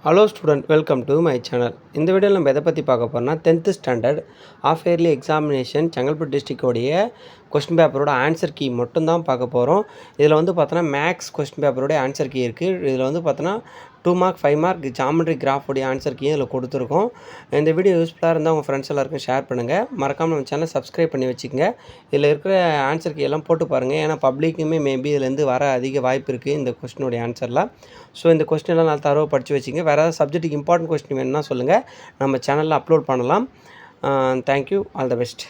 Hello student, welcome to my channel. இந்த வீடியோவில் நம்ம எதை பற்றி பார்க்க போகிறோம்னா 10th standard of yearly examination Chengalpattu டிஸ்ட்ரிக்டோடைய கொஸ்டின் பேப்பரோட ஆன்சர் கீ மட்டும்தான் பார்க்க போகிறோம். இதில் வந்து பார்த்தோன்னா மேக்ஸ் கொஸ்டின் பேப்பரோடைய ஆன்சர் கீ இருக்குது. இதில் வந்து பார்த்தோன்னா 2 மார்க் 5 மார்க் ஜாமெட்ரி கிராஃபோடைய ஆன்சர் கீ இதில் கொடுத்துருக்கோம். இந்த வீடியோ யூஸ்ஃபுல்லாக இருந்தால் உங்கள் ஃப்ரெண்ட்ஸ் எல்லாருக்கும் ஷேர் பண்ணுங்கள். மறக்காமல் நம்ம சேனலை சப்ஸ்கிரைப் பண்ணி வச்சுக்கோங்க. இதில் இருக்கிற ஆன்சர் கீ எல்லாம் போட்டு பாருங்கள். ஏன்னா பப்ளிக்குமே மேபி இதுலேருந்து வர அதிக வாய்ப்பு இருக்குது இந்த கொஸ்டினுடைய ஆன்சர்லாம். ஸோ இந்த கொஸ்டின்லாம் நல்லா தரவாக படித்து வச்சுங்க. வேறு ஏதாவது சப்ஜெக்ட்டுக்கு இம்பார்ட்டன்ட் கொஸ்டின் வேணும்னா சொல்லுங்கள், நம்ம சேனலில் அப்லோட் பண்ணலாம். Thank you, all the best.